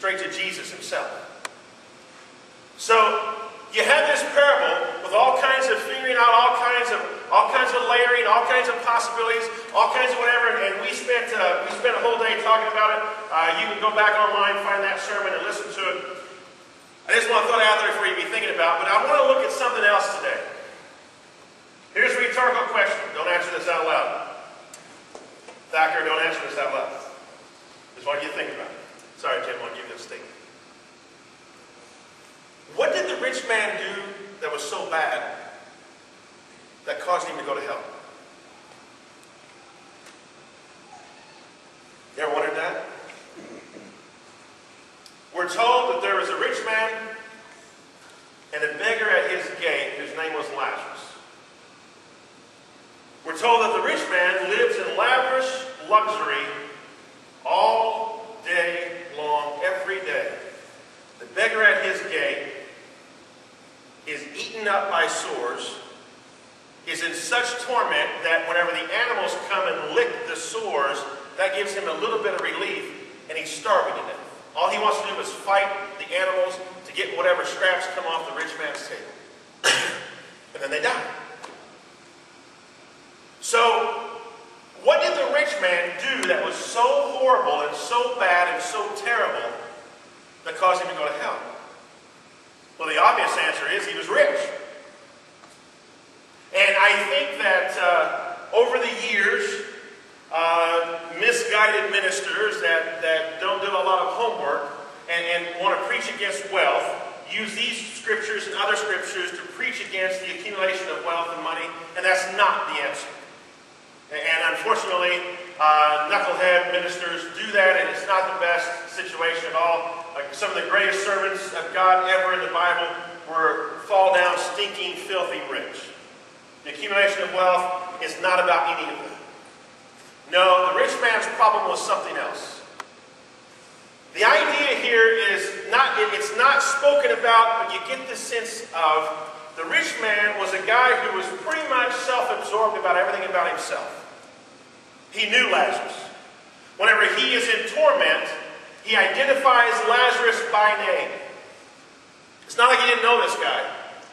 straight to Jesus himself. So you have this parable with all kinds of figuring out all kinds of layering, all kinds of possibilities, all kinds of whatever, and we spent a whole day talking about it. You can go back online, find that sermon, and listen to it. I just want to throw it out there for you to be thinking about, but I want to look at something else today. Here's a rhetorical question. Don't answer this out loud. Thacker, don't answer this out loud. Just want you to think about it. Sorry, Jim, I'll give you this statement. What did the rich man do that was so bad that caused him to go to hell? You ever wondered that? We're told that there was a rich man and a beggar at his gate whose name was Lazarus. We're told that the rich man lives in lavish luxury all day long, every day. The beggar at his gate is eaten up by sores, is in such torment that whenever the animals come and lick the sores, that gives him a little bit of relief, and he's starving to death. All he wants to do is fight the animals to get whatever scraps come off the rich man's table. And then they die. So, what did the rich man do that was so horrible and so bad and so terrible that caused him to go to hell? Well, the obvious answer is he was rich. And I think that over the years, misguided ministers that don't do a lot of homework and want to preach against wealth use these scriptures and other scriptures to preach against the accumulation of wealth and money, and that's not the answer. And unfortunately, knucklehead ministers do that, and it's not the best situation at all. Like some of the greatest servants of God ever in the Bible were fall down, stinking, filthy rich. The accumulation of wealth is not about any of that. No, the rich man's problem was something else. The idea here is it's not spoken about, but you get the sense of the rich man was a guy who was pretty much self-absorbed about everything about himself. He knew Lazarus. Whenever he is in torment, he identifies Lazarus by name. It's not like he didn't know this guy.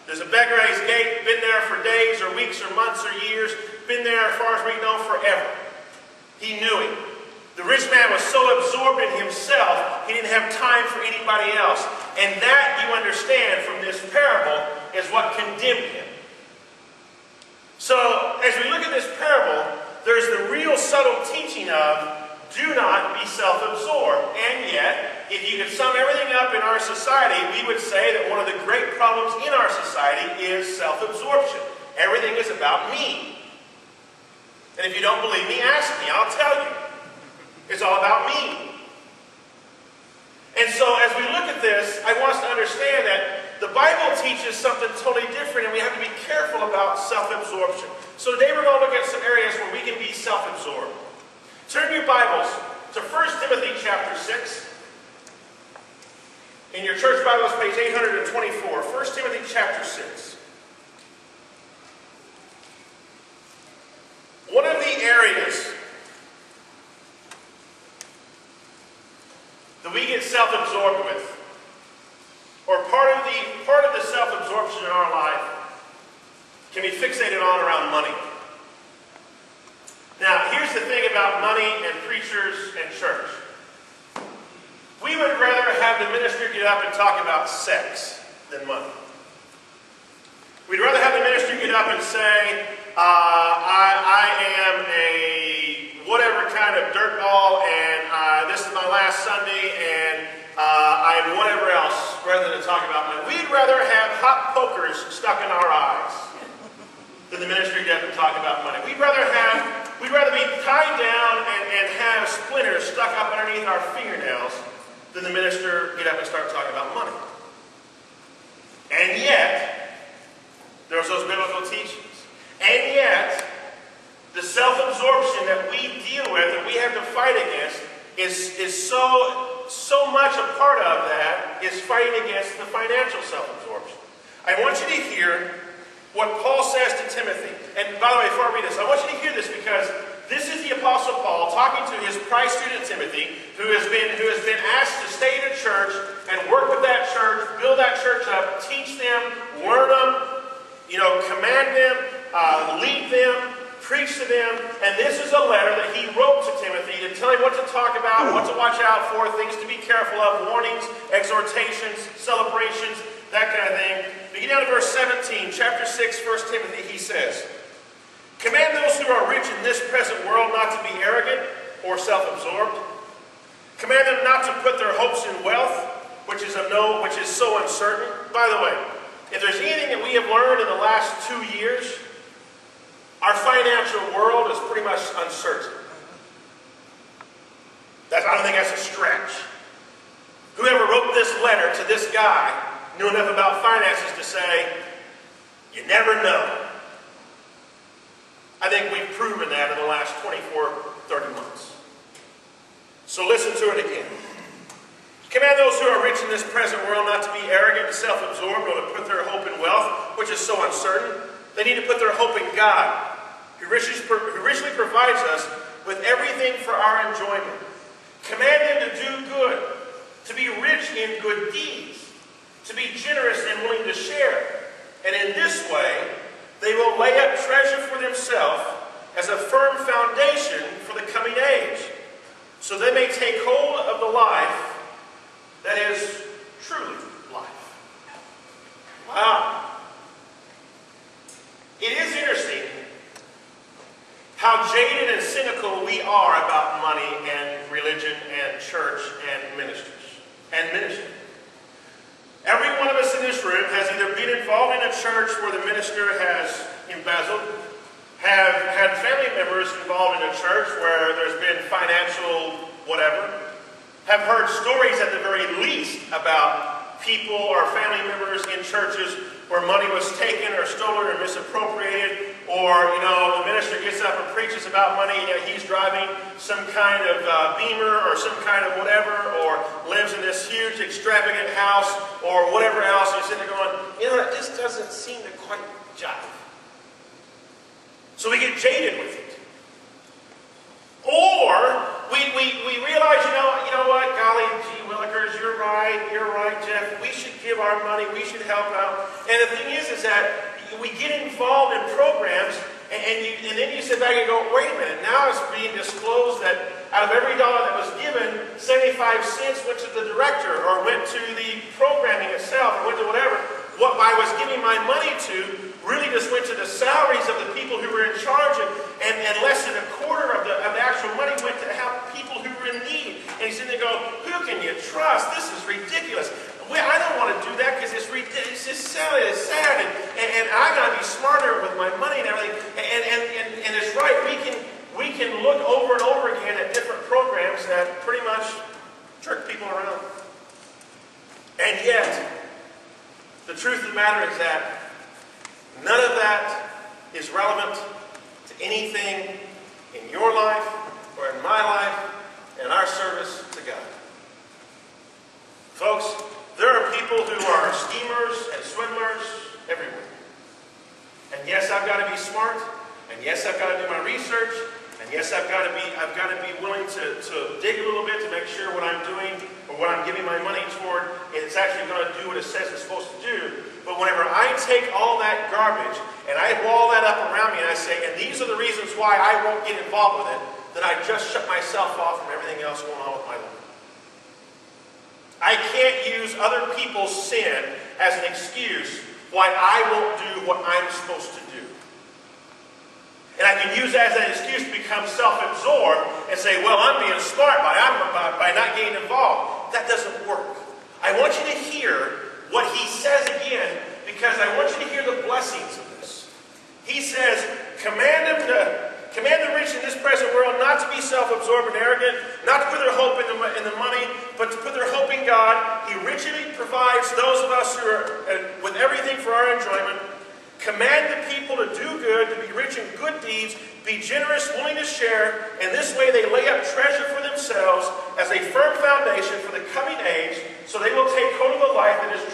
There's a beggar at his gate, been there for days or weeks or months or years, been there as far as we know forever. He knew him. The rich man was so absorbed in himself, he didn't have time for anybody else. And that, you understand from this parable, is what condemned him. So, as we look at this parable, there's the real subtle teaching of do not be self-absorbed. And yet, if you could sum everything up in our society, we would say that one of the great problems in our society is self-absorption. Everything is about me. And if you don't believe me, ask me. I'll tell you. It's all about me. And so as we look at this, I want us to understand that the Bible teaches something totally different, and we have to be careful about self-absorption. So today we're going to look at some areas where we can be self-absorbed. Turn your Bibles to 1 Timothy chapter 6. In your church Bibles, page 824. 1 Timothy chapter 6. One of the areas that we get self-absorbed with, or part of the self-absorption in our life, can be fixated on around money. Now, here's the thing about money and preachers and church. We would rather have the minister get up and talk about sex than money. We'd rather have the minister get up and say, I am a whatever kind of dirtball, and this is my last Sunday, and I'm whatever else, rather than talk about money. We'd rather have hot pokers stuck in our eyes than the minister get up and talk about money. We'd rather be tied down and have splinters stuck up underneath our fingernails than the minister get up and start talking about money. And yet, there's those biblical teachings. And yet, the self-absorption that we deal with, that we have to fight against, is so much a part of that is fighting against the financial self-absorption. I want you to hear what Paul says to Timothy. And by the way, before I read this, I want you to hear this because this is the Apostle Paul talking to his prized student Timothy, who has been asked to stay in a church build that church up, teach them, learn them, command them, lead them, preach to them. And this is a letter that he wrote to Timothy to tell him what to talk about, what to watch out for, things to be careful of, warnings, exhortations, celebrations, that kind of thing. Begin down to verse 17, chapter 6, 1 Timothy, he says, "Command those who are rich in this present world not to be arrogant or self-absorbed. Command them not to put their hopes in wealth, which is so uncertain." By the way, if there's anything that we have learned in the last 2 years, our financial world is pretty much uncertain. I don't think that's a stretch. Whoever wrote this letter to this guy knew enough about finances to say, you never know. I think we've proven that in the last 24, 30 months. So listen to it again. "Command those who are rich in this present world not to be arrogant and self-absorbed, or to put their hope in wealth, which is so uncertain. They need to put their hope in God, who richly provides us with everything for our enjoyment. Command them to do good, to be rich in good deeds, to be generous and willing to share. And in this way, they will lay up treasure for themselves as a firm foundation for the coming age, so they may take hold of the life that is truly life." Wow. It is interesting how jaded and cynical we are about money and religion and church and ministers and ministry. Every one of us in this room has either been involved in a church where the minister has embezzled, have had family members involved in a church where there's been financial whatever, have heard stories at the very least about people or family members in churches where money was taken or stolen or misappropriated, or, the minister gets up and preaches about money, he's driving some kind of Beamer or some kind of whatever, or lives in this huge extravagant house, or whatever else. You're sitting there going, it just doesn't seem to quite jive. So we get jaded with it. Or we realize, you know what, golly, gee willikers, you're right, Jeff, we should give our money, we should help out. And the thing is that we get involved in programs, and then you sit back and go, wait a minute, now it's being disclosed that out of every dollar that was given, 75 cents went to the director, or went to the programming itself, or went to whatever. What I was giving my money to really just went to the salaries of the people who were in charge, and less than a quarter of the actual money went to help people who were in need. And he's sitting there going, who can you trust? This is ridiculous. I don't want to do that because it's ridiculous. It's sad, and I got to be smarter with my money and everything. And it's right. We can look over and over again at different programs that pretty much trick people around. And yet, the truth of the matter is that none of that is relevant to anything in your life or in my life and our service to God. Folks, there are people who are schemers and swindlers everywhere. And yes, I've got to be smart. And yes, I've got to do my research. And yes, I've got to be willing to dig a little bit to make sure what I'm doing or what I'm giving my money toward, it's actually going to do what it says it's supposed to do. But whenever I take all that garbage and I wall that up around me and I say, and these are the reasons why I won't get involved with it, then I just shut myself off from everything else going on with my life. I can't use other people's sin as an excuse why I won't do what I'm supposed to do. And I can use that as an excuse to become self-absorbed and say, well, I'm being smart by not getting involved. That doesn't work. I want you to hear what he says again, because I want you to hear the blessings of this. He says, command the rich in this present world not to be self-absorbed and arrogant, not to put their hope in the money, but to put their hope in God. He richly provides those of us who are with everything for our enjoyment. Command the people to do good, to be rich in good deeds, be generous, willing to share, and this way they lay up treasure for themselves as a firm foundation for the coming age, so they will take hold of the life that is